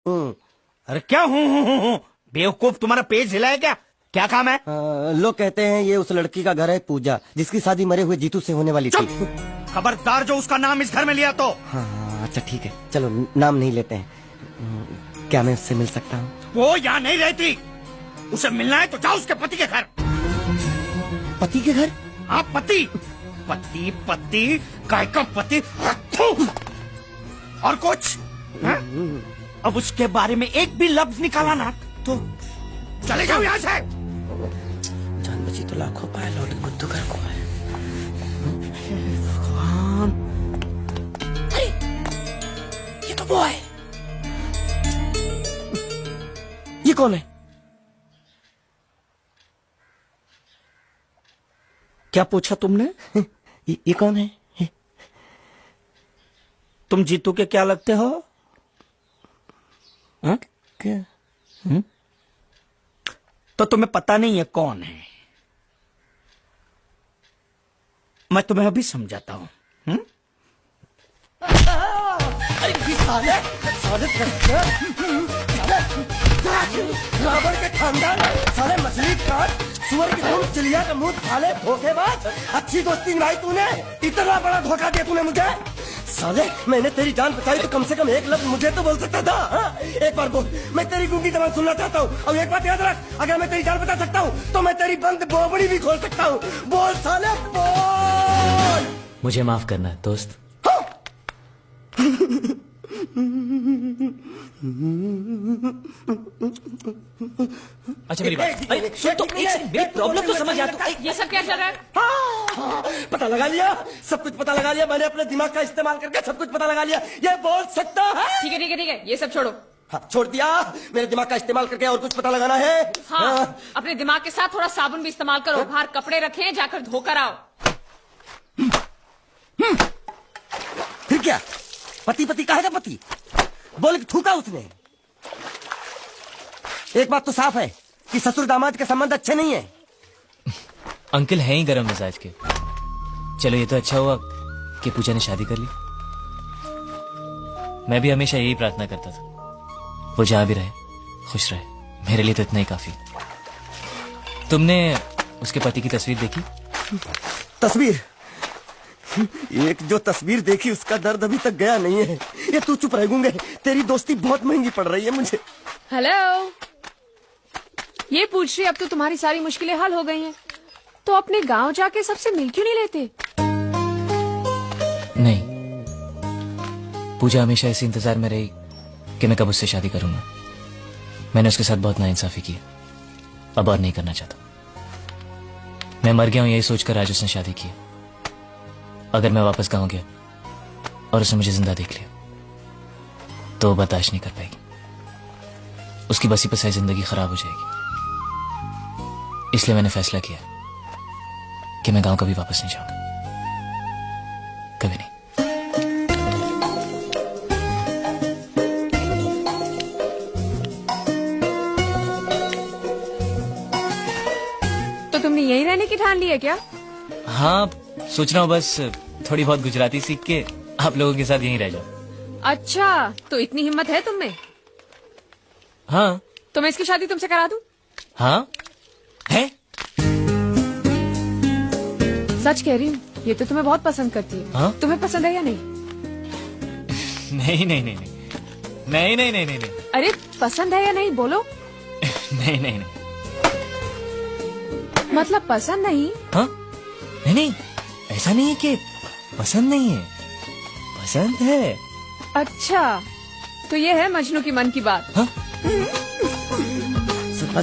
अरे क्या हूँ बेवकूफ, तुम्हारा पेज हिला है क्या? क्या काम है? लोग कहते हैं ये उस लड़की का घर है पूजा, जिसकी शादी मरे हुए जीतू से होने वाली थी। खबरदार जो उसका नाम इस घर में लिया तो। हाँ अच्छा ठीक है, चलो नाम नहीं लेते हैं। क्या मैं उससे मिल सकता हूँ? वो यहाँ नहीं रहती, उसे मिलना है तो जाओ उसके पति के घर। पति के घर? हाँ पति पति पति काय का पति। और कुछ है? अब उसके बारे में एक भी लफ्ज निकाला ना तो चले जाओ यहाँ से। जान बची तो लाखों पाए, लौट बुद्धू घर को आए। भगवान, ये तो वो है। ये कौन है? क्या पूछा तुमने? ये कौन है? तुम जीतू के क्या लगते हो? हा? क्या? तो तुम्हें पता नहीं है कौन है? मैं तुम्हें अभी समझाता हूँ। साले रावण के खानदान, साले मछली काट, सुअर की खून, चिड़िया का मुंह, साले धोखेबाज। अच्छी दोस्ती निभाई तूने, इतना बड़ा धोखा दिया तूने मुझे। साले मैंने तेरी जान बचाई तो कम से कम एक लफ्ज मुझे तो बोल सकता था। हाँ? एक बार बोल, मैं तेरी गूंगी जबान सुनना चाहता हूँ। और एक बात याद रख, अगर मैं तेरी जान बचा सकता हूँ तो मैं तेरी बंद बोबड़ी भी खोल सकता हूँ। बोल साले बोल। मुझे माफ करना है दोस्त। अच्छा मेरी बात, अरे सुन तो, एक सेकंड, मेरी प्रॉब्लम तो समझ आ तू। ये सब क्या चल रहा है? पता लगा लिया, सब कुछ पता लगा लिया। मैंने अपने दिमाग का इस्तेमाल करके सब कुछ पता लगा लिया। ये बोल सकता है? ठीक है ठीक है ठीक है, ये सब छोड़ो। हाँ, छोड़ दिया। मेरे दिमाग का इस्तेमाल करके और कुछ पता लगाना है? हाँ, अपने दिमाग के साथ थोड़ा साबुन भी इस्तेमाल करो। बाहर कपड़े रखे, जाकर धोकर आओ। फिर क्या? पति पति कहेगा पति? बोल के थूका उसने। एक बात तो साफ है कि ससुर दामाद के संबंध अच्छे नहीं है। अंकल हैं ही गरम मिजाज के। चलो ये तो अच्छा हुआ कि पूजा ने शादी कर ली। मैं भी हमेशा यही प्रार्थना करता था, वो जहां भी रहे खुश रहे, मेरे लिए तो इतना ही काफी। तुमने उसके पति की तस्वीर देखी? तस्वीर? एक जो तस्वीर देखी उसका दर्द अभी तक गया नहीं है। ये तू चुप रह गूंगे, तेरी दोस्ती बहुत महंगी पड़ रही है मुझे। हेलो, ये पूछ रही अब तो तुम्हारी सारी मुश्किलें हल हो गई हैं, तो अपने गांव जाके सबसे मिल क्यों नहीं लेते? नहीं, पूजा हमेशा इसी इंतजार में रही कि मैं कब उससे शादी करूंगा। मैंने उसके साथ बहुत नाइंसाफी की, अब और नहीं करना चाहता। मैं मर गया हूं यही सोचकर आज उसने शादी की। अगर मैं वापस गांव गया और उसने मुझे जिंदा देख लिया तो बर्दाश्त नहीं कर पाएगी। उसकी बसी बसाई जिंदगी खराब हो जाएगी। इसलिए मैंने फैसला किया कि मैं गांव कभी वापस नहीं जाऊंगा, कभी नहीं। तो तुमने यहीं रहने की ठान ली है क्या? हाँ, सोच रहा हूँ बस थोड़ी बहुत गुजराती सीख के आप लोगों के साथ यहीं रह जाओ। अच्छा, तो इतनी हिम्मत है तुम में? हाँ। तो मैं इसकी शादी तुमसे करा दूं? हाँ है? सच कह रही हूँ, ये तो तुम्हें बहुत पसंद करती है। हाँ? तुम्हें पसंद है या नहीं? नहीं नहीं नहीं नहीं नहीं नहीं नहीं नहीं। अरे पसंद है या नहीं बोलो? नहीं नहीं नहीं। मतलब पसंद नहीं? हाँ? नहीं नहीं, ऐसा नहीं है कि पसंद नहीं है, पसंद है। अच्छा, तो ये है मजनू की मन की बात। हाँ?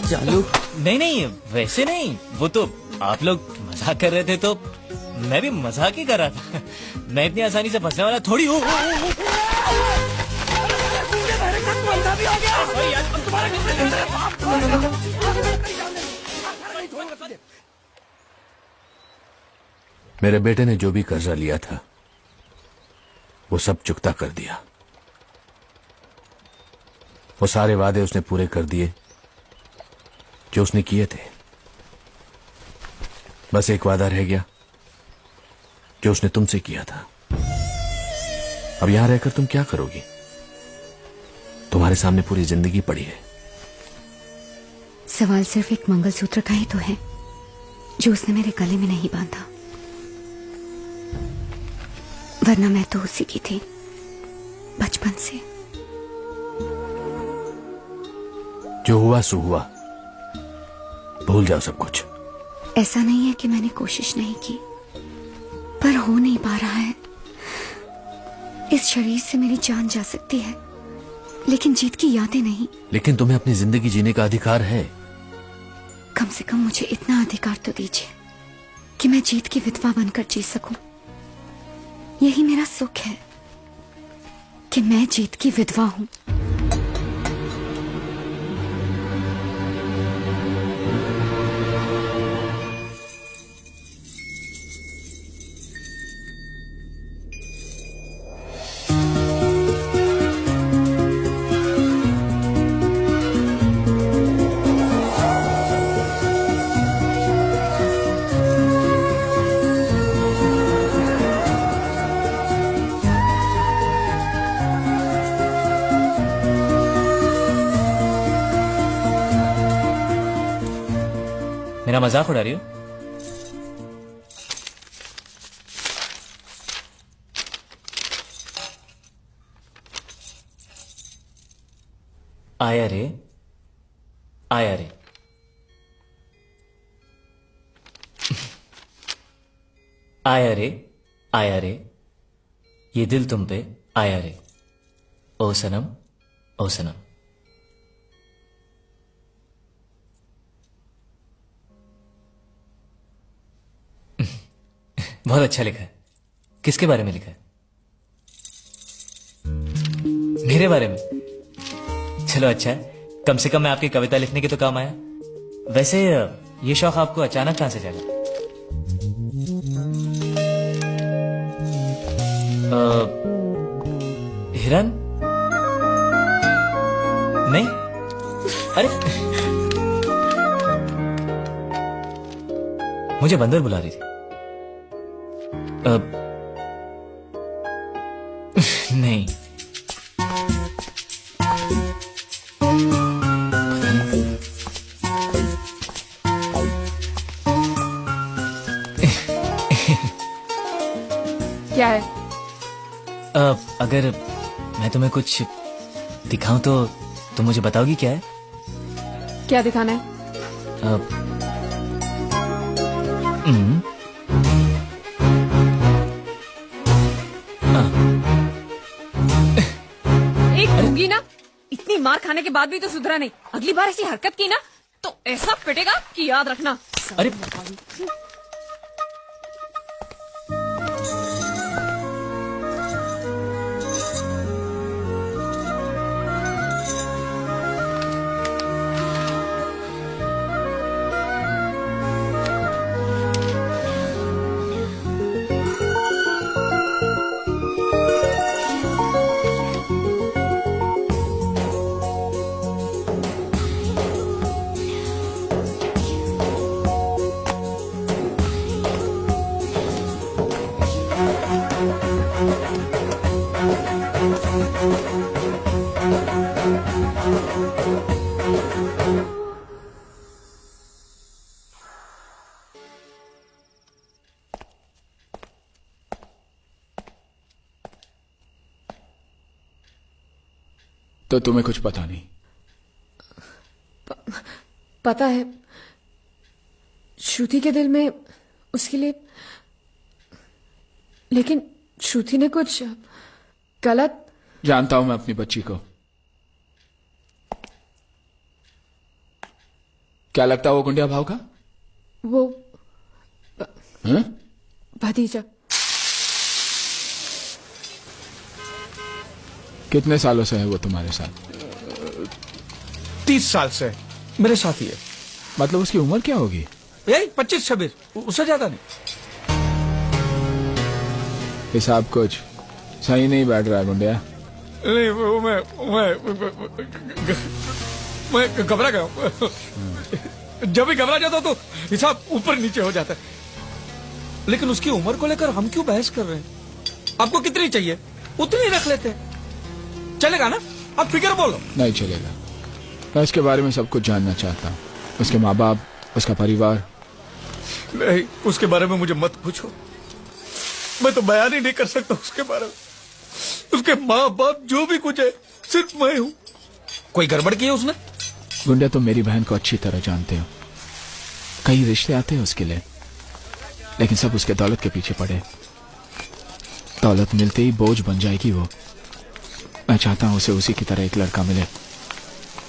चालू? नहीं नहीं, वैसे नहीं, वो तो आप लोग मजाक कर रहे थे तो मैं भी मजाक ही कर रहा था। मैं इतनी आसानी से फंसने वाला थोड़ी हूँ। मेरे बेटे ने जो भी कर्जा लिया था वो सब चुकता कर दिया। वो सारे वादे उसने पूरे कर दिए जो उसने किए थे। बस एक वादा रह गया जो उसने तुमसे किया था। अब यहां रहकर तुम क्या करोगी? तुम्हारे सामने पूरी जिंदगी पड़ी है। सवाल सिर्फ एक मंगलसूत्र का ही तो है जो उसने मेरे गले में नहीं बांधा, वरना मैं तो उसी की थी बचपन से। जो हुआ सो हुआ, भूल जाओ सब कुछ। ऐसा नहीं है कि मैंने कोशिश नहीं की, पर हो नहीं पा रहा है। इस शरीर से मेरी जान जा सकती है, लेकिन जीत की यादें नहीं। लेकिन तुम्हें अपनी जिंदगी जीने का अधिकार है। कम से कम मुझे इतना अधिकार तो दीजिए कि मैं जीत की विधवा बनकर जी सकूं। यही मेरा सुख है कि मैं जीत की विधवा हूं। मेरा मजाक उड़ा रही हो? आया रे, आया रे। आया रे, आया रे, ये दिल तुम पे आया रे। ओ सनम, ओ सनम। बहुत अच्छा लिखा है। किसके बारे में लिखा है? मेरे बारे में? चलो अच्छा है, कम से कम मैं आपकी कविता लिखने के तो काम आया। वैसे ये शौक आपको अचानक कहां से जागा? हिरन? नहीं? अरे मुझे बंदर बुला रही थी। नहीं। क्या है? अगर मैं तुम्हें कुछ दिखाऊं तो तुम मुझे बताओगी क्या है? क्या दिखाना है? एक दूंगी ना, इतनी मार खाने के बाद भी तो सुधरा नहीं। अगली बार ऐसी हरकत की ना तो ऐसा पिटेगा कि याद रखना। अरे तो तुम्हें कुछ पता नहीं? पता है, श्रुति के दिल में उसके लिए, लेकिन श्रुति ने कुछ गलत। जानता हूं मैं अपनी बच्ची को। क्या लगता है वो गुंडिया भाव का? वो हैं? भतीजा। कितने सालों से है वो तुम्हारे साथ? 30 साल से मेरे साथ ही है। मतलब उसकी उम्र क्या होगी? यही 25-26, उससे ज्यादा नहीं। हिसाब कुछ सही नहीं बैठ रहा है गुंडिया। नहीं, मैं घबरा गया। जब भी घबरा जाता तो हिसाब ऊपर नीचे हो जाता है। लेकिन उसकी उम्र को लेकर हम क्यों बहस कर रहे हैं? आपको कितनी चाहिए उतनी रख लेते हैं, चलेगा ना? आप फिक्र बोलो। नहीं चलेगा। मैं उसके बारे में सब कुछ जानना चाहता हूँ। उसके माँ बाप, उसका परिवार। नहीं, उसके बारे में मुझे मत पूछो। मैं तो बयान ही नहीं कर सकता उसके बारे में। उसके माँ बाप जो भी कुछ है सिर्फ मैं हूँ। कोई गड़बड़ की है उसने? गुंडा, तुम मेरी बहन को अच्छी तरह जानते हो। कई रिश्ते आते हैं उसके लिए, लेकिन सब उसके दौलत के पीछे पड़े। दौलत मिलते ही बोझ बन जाएगी वो। मैं चाहता हूं उसे उसी की तरह एक लड़का मिले,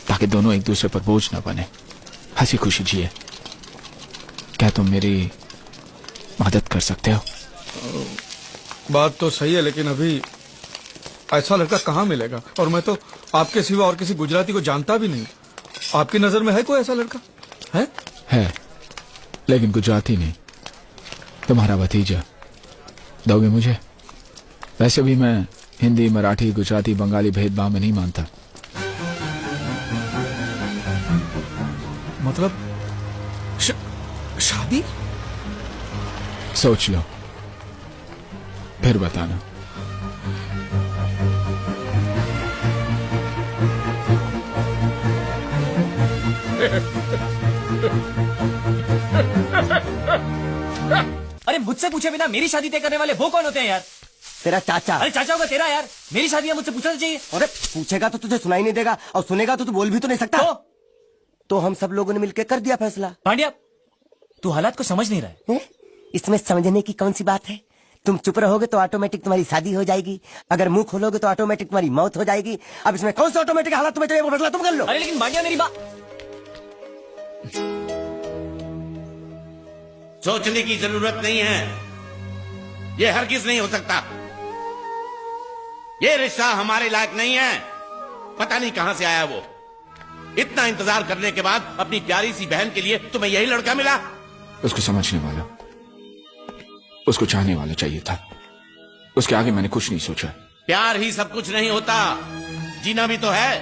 ताकि दोनों एक दूसरे पर बोझ न बने, हंसी खुशी जिए। क्या तुम मेरी मदद कर सकते हो? बात तो सही है, लेकिन अभी ऐसा लड़का कहाँ मिलेगा? और मैं तो आपके सिवा और किसी गुजराती को जानता भी नहीं। आपकी नजर में है कोई ऐसा लड़का? है, लेकिन गुजराती नहीं, तुम्हारा भतीजा। दोगे मुझे? वैसे भी मैं हिंदी, मराठी, गुजराती, बंगाली भेदभाव में नहीं मानता। मतलब शादी? सोच लो, फिर बताना। अरे मुझसे पूछे बिना मेरी शादी तय करने वाले वो कौन होते हैं यार? तेरा चाचा। अरे चाचा होगा तेरा यार, मेरी शादी है, मुझसे पूछना तो चाहिए। अरे पूछेगा तो तुझे सुनाई नहीं देगा, और सुनेगा तो तू बोल भी तो नहीं सकता। तो हम सब लोगों ने मिलकर कर दिया फैसला। पांड्या, तू हालात को समझ नहीं रहा है। इसमें समझने की कौन सी बात है? तुम चुप रहोगे तो ऑटोमेटिक तुम्हारी शादी हो जाएगी, अगर मुंह खोलोगे तो ऑटोमेटिक तुम्हारी मौत हो जाएगी। अब इसमें कौन सा ऑटोमेटिक हालात तुम्हें चाहिए, वो फैसला तुम कर लो। अरे लेकिन पांड्या मेरी बात। सोचने की जरूरत नहीं है, ये हरगिज नहीं हो सकता। ये रिश्ता हमारे लायक नहीं है। पता नहीं कहां से आया वो। इतना इंतजार करने के बाद अपनी प्यारी सी बहन के लिए तुम्हें यही लड़का मिला? उसको समझने वाला, उसको चाहने वाला चाहिए था। उसके आगे मैंने कुछ नहीं सोचा। प्यार ही सब कुछ नहीं होता, जीना भी तो है।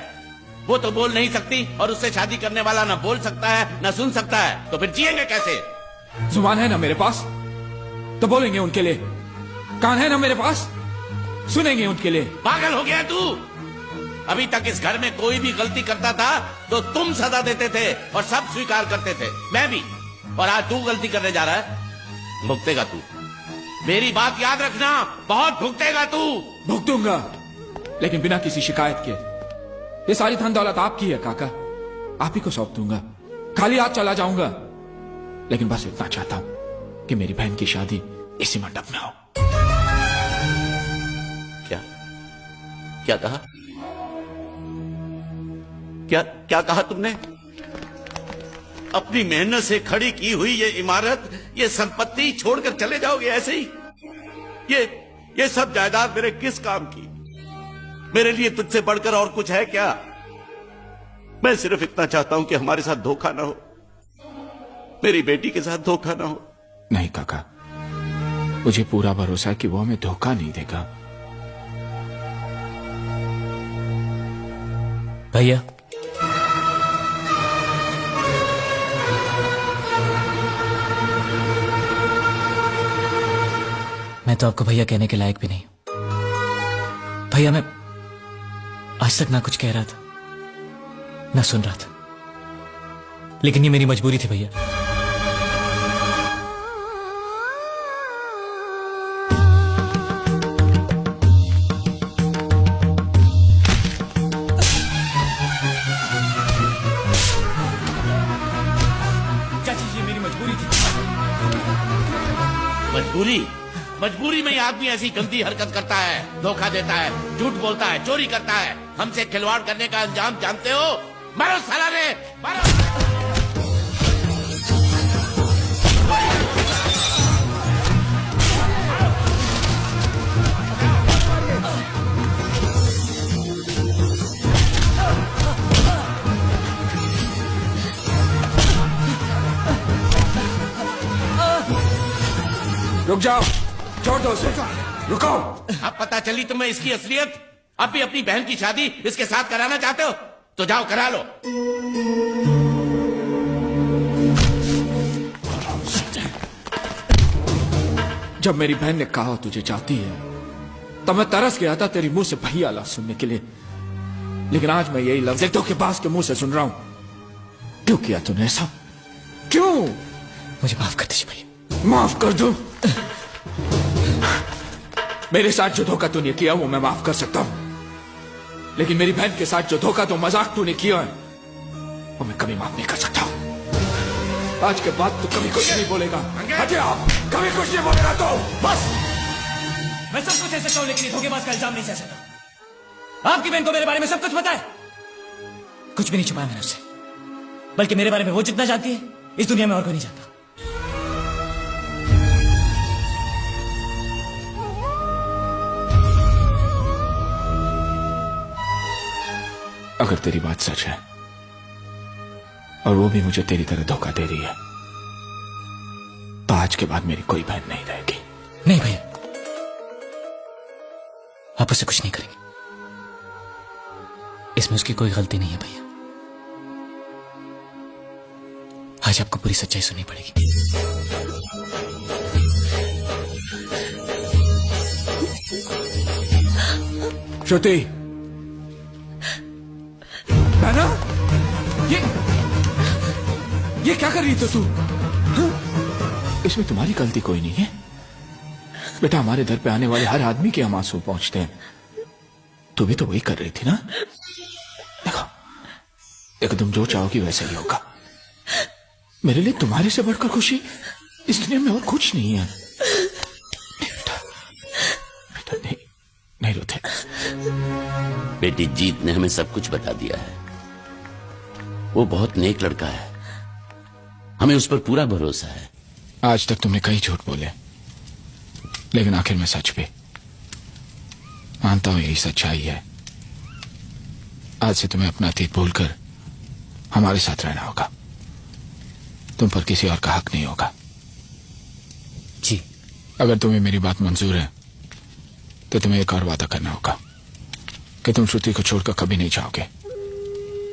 वो तो बोल नहीं सकती, और उससे शादी करने वाला ना बोल सकता है ना सुन सकता है, तो फिर जिएंगे कैसे? जुबान है ना मेरे पास, तो बोलेंगे उनके लिए। कान है ना मेरे पास, सुनेंगे उनके लिए। पागल हो गया तू? अभी तक इस घर में कोई भी गलती करता था तो तुम सजा देते थे और सब स्वीकार करते थे, मैं भी। और आज तू गलती करने जा रहा है, भुगतेगा तू। मेरी बात याद रखना, बहुत भुगतेगा तू। भुगतूंगा, लेकिन बिना किसी शिकायत के। ये सारी धन दौलत आपकी है काका, आप ही को सौंप दूंगा। खाली हाथ चला जाऊंगा, लेकिन बस इतना चाहता हूं कि मेरी बहन की शादी इसी मंडप में हो। क्या क्या कहा? क्या कहा तुमने? अपनी मेहनत से खड़ी की हुई ये इमारत, ये संपत्ति छोड़कर चले जाओगे ऐसे ही? ये सब जायदाद मेरे किस काम की? मेरे लिए तुझसे बढ़कर और कुछ है क्या? मैं सिर्फ इतना चाहता हूं कि हमारे साथ धोखा ना हो, मेरी बेटी के साथ धोखा ना हो। नहीं काका, मुझे पूरा भरोसा है कि वो हमें धोखा नहीं देगा। भैया, मैं तो आपको भैया कहने के लायक भी नहीं। भैया, मैं आज तक ना कुछ कह रहा था ना सुन रहा था, लेकिन ये मेरी मजबूरी थी भैया। चाची, ये मेरी मजबूरी थी। मजबूरी में ही आदमी ऐसी गंदी हरकत करता है, धोखा देता है, झूठ बोलता है, चोरी करता है। हमसे खिलवाड़ करने का अंजाम जानते हो? मारो साला रे, मारो। रुक जाओ, छोड़ दो उसे, रुको। अब पता चली तुम्हें इसकी असलियत। अब भी अपनी बहन की शादी इसके साथ कराना चाहते हो तो जाओ करा लो। जब मेरी बहन ने कहा तुझे चाहती है, तब मैं तरस गया था तेरी मुंह से भैया लफ्ज सुनने के लिए। लेकिन आज मैं यही लफ्ज एक धोखेबाज के मुंह से सुन रहा हूं। क्यों किया तूने ऐसा? क्यों? मुझे माफ कर दीजिए भैया। माफ कर दो? मेरे साथ जो धोखा तूने किया वो मैं माफ कर सकता हूं, लेकिन मेरी बहन के साथ जो धोखा तो मजाक तूने किया है वो मैं कभी माफ नहीं कर सकता। आज के बाद तू कभी कुछ नहीं बोलेगा। हटिया, कभी कुछ नहीं बोलेगा तो बस। मैं सब कुछ ऐसे कहूं, लेकिन ये धोखेबाज का इल्जाम नहीं सह सकता। आपकी बहन को मेरे बारे में सब कुछ पता है। कुछ भी नहीं छुपाया मैंने उससे, बल्कि मेरे बारे में वो जितना जानती है इस दुनिया में और कोई नहीं जानता। अगर तेरी बात सच है और वो भी मुझे तेरी तरह धोखा दे रही है, तो आज के बाद मेरी कोई बहन नहीं रहेगी। नहीं भैया, आप उससे कुछ नहीं करेंगे। इसमें उसकी कोई गलती नहीं है भैया। आज आपको पूरी सच्चाई सुननी पड़ेगी। श्रुति, बहना, ये क्या कर रही थी तू? हाँ? इसमें तुम्हारी गलती कोई नहीं है बेटा। हमारे दर पे आने वाले हर आदमी के हम आंसू पहुंचते हैं। तू भी तो वही कर रही थी ना? देखो, देखो तुम जो चाहोगी वैसा ही होगा। मेरे लिए तुम्हारे से बढ़कर खुशी इस दुनिया में और कुछ नहीं है। बेटा, बेटा नहीं, नहीं रोते। बेटी जीत ने हमें सब कुछ बता दिया है। वो बहुत नेक लड़का है, हमें उस पर पूरा भरोसा है। आज तक तुमने कई झूठ बोले, लेकिन आखिर में सच भी। मानता हूं यही सच्चाई है। आज से तुम्हें अपना अतीत भूलकर हमारे साथ रहना होगा। तुम पर किसी और का हक नहीं होगा। जी, अगर तुम्हें मेरी बात मंजूर है तो तुम्हें एक और वादा करना होगा कि तुम श्रुति को छोड़कर कभी नहीं जाओगे,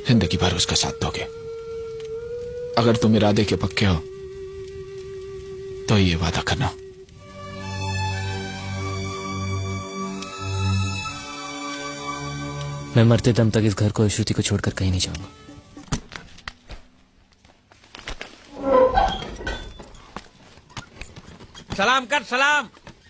जिंदगी भर उसका साथ दोगे। अगर तुम इरादे के पक्के हो तो ये वादा करना। मैं मरते दम तक इस घर को, श्रुति को छोड़कर कहीं नहीं जाऊंगा। सलाम कर सलाम।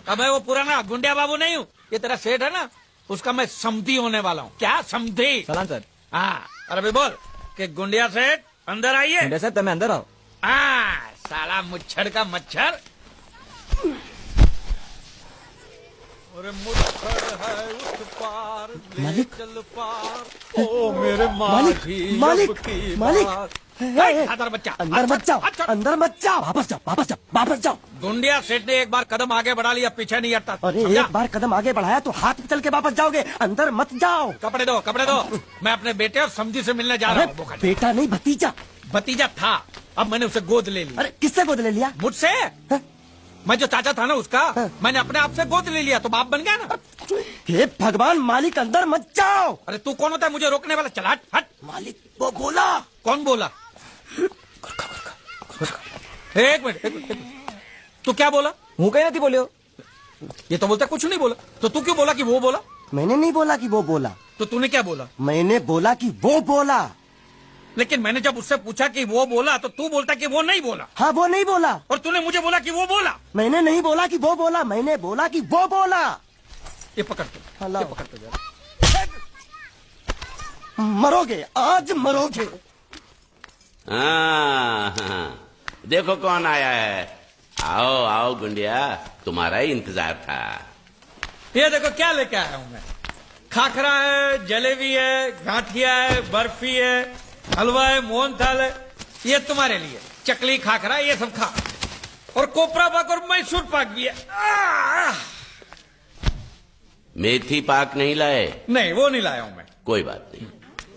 अब मैं वो पुराना गुंडिया बाबू नहीं हूँ। ये तेरा सेठ है ना, उसका मैं समधी होने वाला हूँ। क्या समधी? सलाम सर। हाँ, अरे भाई बोल कि गुंडिया सेठ अंदर आइए। सर તમે અંદર આવો। हाँ, साला मुच्छर का मच्छर। अरे मुच्छर है उस पार, ले मालिक। चल पार। ओ मेरे मालिक, माझी मालिक, अब की मालिक। बात। हे, खादर बच्चा, अंदर मत जाओ, अच्छा। अंदर मत जाओ, वापस जाओ, वापस जाओ, वापस जाओ। गुंडिया सेठ ने एक बार कदम आगे बढ़ा लिया, पीछे नहीं हटता। अरे समझा? एक बार कदम आगे बढ़ाया तो हाथ पे चल के वापस जाओगे। अंदर मत जाओ। कपड़े दो, कपड़े दो। मैं अपने बेटे और समझी से मिलने जा अरे रहा हूँ। बोखा जी। बेटा नहीं, भतीजा। भतीजा था, अब मैंने उसे गोद ले लिया। अरे किससे गोद ले लिया? मुझसे? हाँ? मैं जो चाचा था ना उसका, हाँ। मैंने अपने आप से गोद ले लिया तो बाप बन गया ना। हे भगवान, मालिक अंदर मत जाओ। अरे तू कौन होता है मुझे रोकने वाला? चला हट, हट। मालिक वो बोला। कौन बोला? एक मिनट, एक मिनट, एक मिनट। तू क्या बोला? હું કઈ નથી બોલ્યો। ये तो बोलता कुछ नहीं बोला, तो तू क्यों बोला कि वो बोला? मैंने नहीं बोला कि वो बोला, तो तूने क्या बोला? मैंने बोला कि वो बोला। लेकिन मैंने जब उससे पूछा कि वो बोला तो तू बोलता कि वो नहीं बोला, हाँ वो नहीं बोला। और तूने मुझे बोला कि वो बोला। मैंने नहीं बोला कि वो बोला, मैंने बोला कि वो बोला। ये पकड़ तू, हेलो। ये पकड़ तू जरा। मरोगे, आज मरोगे। हाँ, देखो कौन आया है। आओ आओ गुंडिया, तुम्हारा ही इंतजार था। ये देखो क्या लेके आया हूँ मैं। खाखरा है, जलेबी है, गांठिया है, बर्फी है, हलवा है, मोहनथाल है। ये तुम्हारे लिए चकली, खाखरा, ये सब खा। और कोपरा पाक और मैसूर पाक भी है। मेथी पाक नहीं लाए? नहीं, वो नहीं लाया हूं मैं। कोई बात नहीं,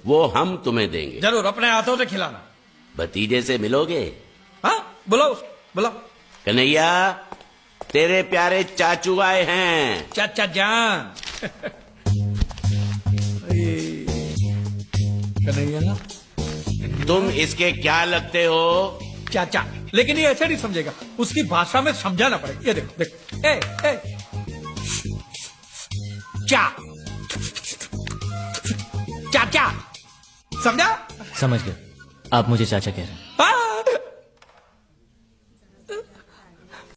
वो हम तुम्हें देंगे। जरूर, अपने हाथों से खिलाना। भतीजे से मिलोगे? हाँ, बुलाओ, बुलाओ। कन्हैया, तेरे प्यारे चाचू आए हैं। चाचा जान। कन्हैया, तुम इसके क्या लगते हो? चाचा। लेकिन ये ऐसे नहीं समझेगा, उसकी भाषा में समझाना पड़ेगा। ये देखो, देखो। ए, चा। चाचा समझा? समझ गए, आप मुझे चाचा कह रहे हैं।